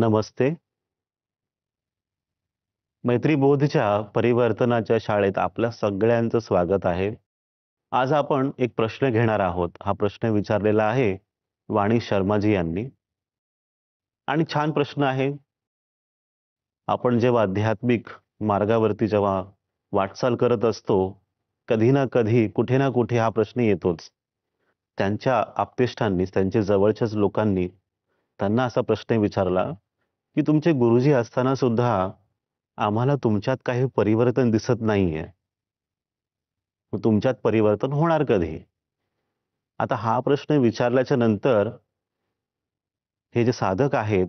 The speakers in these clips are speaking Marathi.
नमस्ते. मैत्रीबोधच्या परिवर्तनाच्या शाळेत आपल्या सगळ्यांचं स्वागत आहे. आज आपण एक प्रश्न घेणार आहोत. हा प्रश्न विचारलेला आहे वाणी शर्माजी यांनी आणि छान प्रश्न आहे. आपण जेव्हा आध्यात्मिक मार्गावरती जेव्हा वाटचाल करत असतो, कधी ना कधी, कुठे ना कुठे हा प्रश्न येतोच. त्यांच्या आप्तेष्टांनी, त्यांच्या जवळच्याच लोकांनी त्यांना असा प्रश्न विचारला, की तुमचे गुरुजी असताना सुद्धा आम्हाला तुमच्यात काही परिवर्तन दिसत नाहीये. मग तुमच्यात परिवर्तन होणार कधी? आता हा प्रश्न विचारल्याच्या नंतर हे जे साधक आहेत,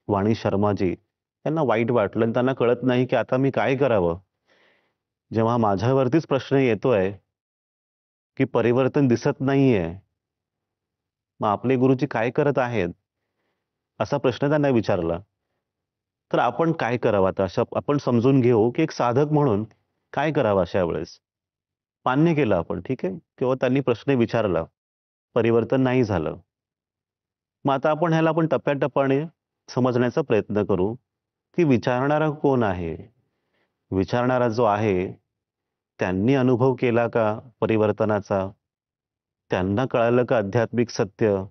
वाणी शर्माजी, त्यांना वाईट वाटलं आणि त्यांना कळत नाही, की आता मी काय करावं? जेव्हा माझ्यावरतीच प्रश्न येतोय, की परिवर्तन दिसत नाहीये, मग आपले गुरुजी काय करत आहेत? असा प्रश्न त्यांना विचारला. तर आपण काय करावं आता? अशा आपण समजून घेऊ, की एक साधक म्हणून काय करावं अशा वेळेस? मान्य केलं आपण, ठीक आहे? किंवा त्यांनी प्रश्न विचारला, परिवर्तन नाही झालं. मग आता आपण ह्याला आपण टप्प्याटप्प्याने समजण्याचा प्रयत्न करू, की विचारणारा कोण आहे? विचारणारा जो आहे, त्यांनी अनुभव केला का परिवर्तनाचा? त्यांना कळालं का आध्यात्मिक सत्य?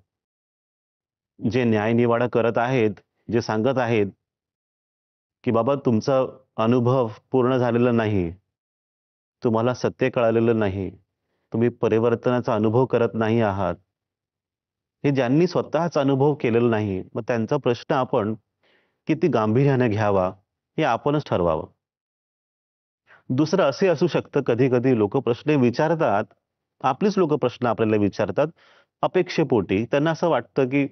जे न्यायनिवाडा करत आहेत, जे सांगत आहेत, की बाबा तुमचा अनुभव पूर्ण झालेला नाही. तुम्हाला सत्य कळालेलं नाही. तुम्ही परिवर्तनाचा अनुभव करत नाही आहात. हे ज्यांनी स्वतःच अनुभव केलेला नाही, मग त्यांचा प्रश्न आपण किती गांभीर्याने घ्यावा, हे आपणच ठरवावं. दुसरं असे असू शकतं कधी-कधी लोकं प्रश्न विचारतात, आपलीच लोकं प्रश्न आपल्याला विचारतात अपेक्षेपोटी. त्यांना असं वाटतं, की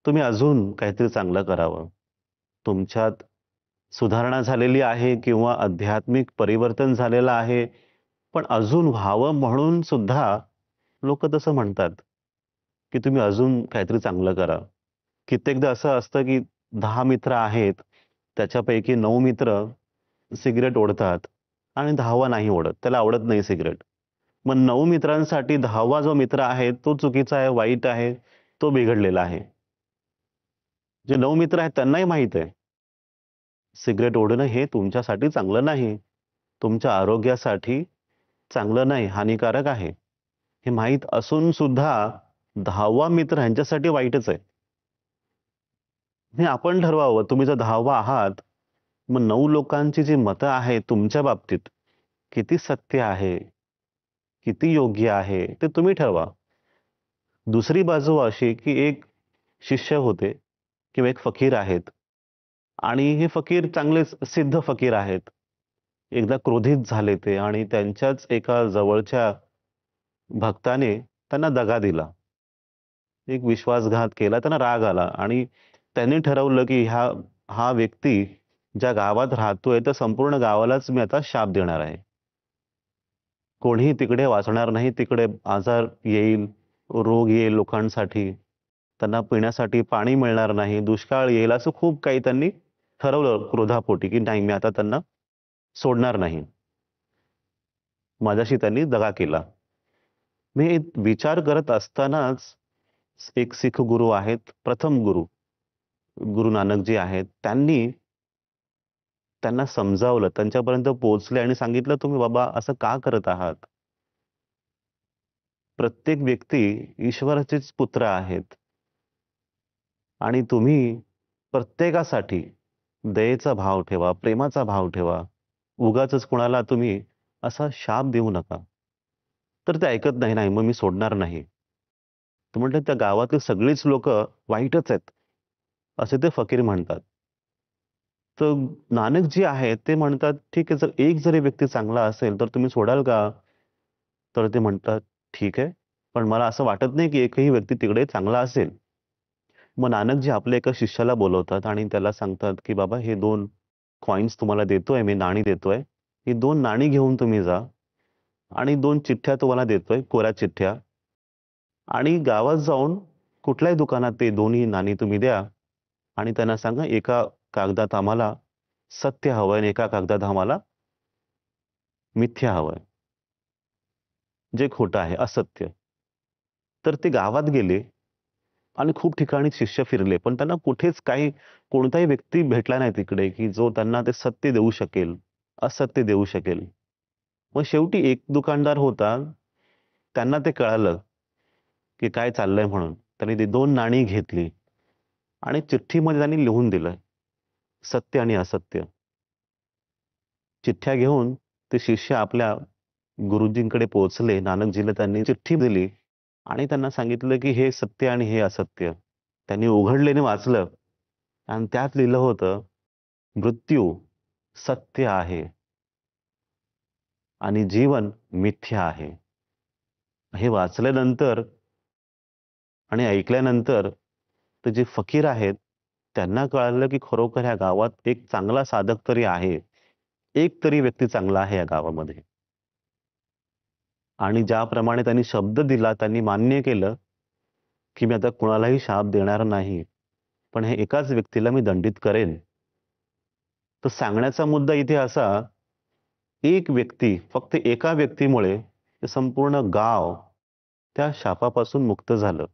तुम्ही अजून काहीतरी चांगलं करावं. तुमच्यात सुधारणा झालेली आहे किंवा आध्यात्मिक परिवर्तन झालेलं आहे, पण अजून व्हावं म्हणून सुद्धा लोकं तसं म्हणतात, की तुम्ही अजून काहीतरी चांगलं करा. कित्येकदा असं असतं, की 10 मित्र आहेत, त्याच्यापैकी 9 मित्र सिगारेट ओढतात आणि 10वा नाही ओढत. त्याला आवडत नाही सिगारेट. मग 9 मित्रांसाठी 10वा जो मित्र आहे, तो चुकीचा आहे, वाईट आहे, तो बिघडलेला आहे. जे 9 मित्र आहेत त्यांनाही माहीत आहे, सिगारेट ओढणं हे तुमच्यासाठी चांगलं नाही. तुमच्या आरोग्यासाठी चांगलं नाही, हानिकारक आहे. हे माहीत असून सुद्धा 10वा मित्र ह्यांच्यासाठी वाईटच आहे. हे आपण ठरवावं. तुम्ही जर 10वा आहात, मग 9 लोकांची जी मतं आहेत तुमच्या बाबतीत, किती सत्य आहे, किती योग्य आहे, ते तुम्ही ठरवा. दुसरी बाजू अशी, की एक शिष्य होते किंवा एक फकीर आहेत आणि हे फकीर चांगलेच सिद्ध फकीर आहेत. एकदा क्रोधित झाले ते आणि त्यांच्याच एका जवळच्या भक्ताने त्यांना दगा दिला. एक विश्वासघात केला, त्यांना राग आला आणि त्यांनी ठरवलं, की हा व्यक्ती ज्या गावात राहतोय, त्या संपूर्ण गावालाच मी आता शाप देणार आहे. कोणीही तिकडे वाचणार नाही. तिकडे आजार येईल, रोग येईल लोकांसाठी. त्यांना पिण्यासाठी पाणी मिळणार नाही, दुष्काळ येईल, असं खूप काही त्यांनी ठरवलं क्रोधापोटी, की नाही मी आता त्यांना सोडणार नाही. माझ्याशी त्यांनी दगा केला. मी विचार करत असतानाच एक शीख गुरु आहेत, प्रथम गुरु, गुरु नानक जी आहेत, त्यांनी त्यांना समजावलं, त्यांच्यापर्यंत पोहोचले आणि सांगितलं, "तुम्ही बाबा असं का करत आहात? प्रत्येक व्यक्ती ईश्वराचेच पुत्र आहेत आणि तुम्ही प्रत्येकासाठी दयेचा भाव ठेवा, प्रेमाचा भाव ठेवा. उगाचच कुणाला तुम्ही असा शाप देऊ नका." तर ते ऐकत नाही, "नाही, मग मी सोडणार नाही." तर म्हटलं, "त्या गावातील सगळीच लोकं वाईटच आहेत." असे ते फकीर म्हणतात. तर नानक जी आहेत ते म्हणतात, "ठीक आहे, जर एक जरी व्यक्ती चांगला असेल, तर तुम्ही सोडाल का?" तर ते म्हणतात, "ठीक आहे, पण मला असं वाटत नाही की एकही व्यक्ती तिकडे चांगला असेल." मग नानकजी आपल्या एका शिष्याला बोलवतात आणि त्याला सांगतात, की "बाबा हे 2 कॉइन्स तुम्हाला देतोय मी, नाणी देतोय. ही 2 नाणी घेऊन तुम्ही जा आणि 2 चिठ्ठ्या तुम्हाला देतोय, कोऱ्या चिठ्ठ्या आणि गावात जाऊन कुठल्याही दुकानात ते दोन्ही नाणी तुम्ही द्या आणि त्यांना सांगा, एका कागदात आम्हाला सत्य हवंय आणि एका कागदात आम्हाला मिथ्या हवंय, जे खोटं आहे, असत्य." तर ते गावात गेले आणि खूप ठिकाणी शिष्य फिरले, पण त्यांना कुठेच कोणताही व्यक्ती भेटला नाही तिकडे, की जो त्यांना ते सत्य देऊ शकेल, असत्य देऊ शकेल. मग शेवटी एक दुकानदार होता. त्यांना ते कळालं, की काय चाललंय म्हणून. त्यांनी ती 2 नाणी घेतली आणि चिठ्ठीमध्ये त्यांनी लिहून दिलं, सत्य आणि असत्य. चिठ्ठ्या घेऊन ते शिष्य आपल्या गुरुजींकडे पोहोचले. नानकजीला त्यांनी चिठ्ठी दिली आणि त्यांना सांगितलं, की हे सत्य आणि हे असत्य. त्यांनी उघडले आणि वाचलं आणि त्यात लिहिलं होतं, मृत्यू सत्य आहे आणि जीवन मिथ्या आहे. हे वाचल्यानंतर आणि ऐकल्यानंतर ते जे फकीर आहेत, त्यांना कळालं, की खरोखर ह्या गावात एक चांगला साधक तरी आहे. एक तरी व्यक्ती चांगला आहे या गावामध्ये. आणि ज्याप्रमाणे त्यांनी शब्द दिला, त्यांनी मान्य केलं, की मी आता कुणालाही शाप देणार नाही. पण हे एकाच व्यक्तीला मी दंडित करेन. तर सांगण्याचा मुद्दा इथे असा, एक व्यक्ती, फक्त एका व्यक्तीमुळे ते संपूर्ण गाव त्या शापापासून मुक्त झालं.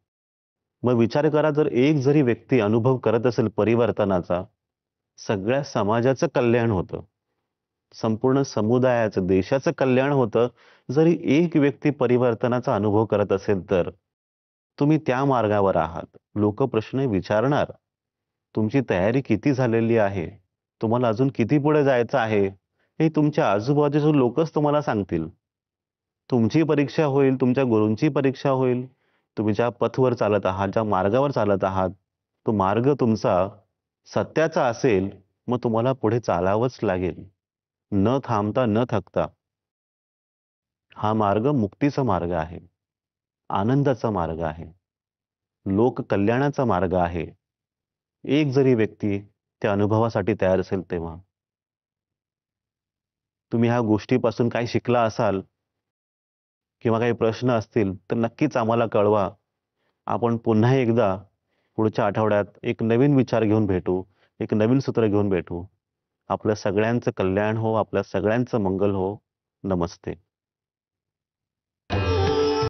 मग विचार करा, जर एक जरी व्यक्ती अनुभव करत असेल परिवर्तनाचा, सगळ्या समाजाचं कल्याण होतं. संपूर्ण समुदायाचं, देशाचं कल्याण होतं. जरी एक व्यक्ती परिवर्तनाचा अनुभव करत असेल तर. तुम्ही त्या मार्गावर आहात. लोकं प्रश्न विचारणार. तुमची तयारी किती झालेली आहे? तुम्हाला अजून किती पुढे जायचं आहे? हे तुमच्या आजूबाजूचे लोकच तुम्हाला सांगतील. तुमची परीक्षा होईल, तुमच्या गुरूंची परीक्षा होईल. तुम्ही ज्या पथवर चालत आहात, ज्या मार्गावर चालत आहात, तो मार्ग तुमचा सत्याचा असेल, मग तुम्हाला पुढे चालावंच लागेल. न थांबता, न थकता. हा मार्ग मुक्तीचा मार्ग आहे. आनंदाचा मार्ग आहे. लोककल्याणाचा मार्ग आहे. एक जरी व्यक्ती त्या अनुभवासाठी तयार असेल तेव्हा. तुम्ही ह्या गोष्टीपासून काय शिकला असाल किंवा काही प्रश्न असतील, तर नक्कीच आम्हाला कळवा. आपण पुन्हा एकदा पुढच्या आठवड्यात एक नवीन विचार घेऊन भेटू. एक नवीन सूत्र घेऊन भेटू. आपल्या सगळ्यांचं कल्याण हो, आपल्या सगळ्यांचं मंगल हो. नमस्ते.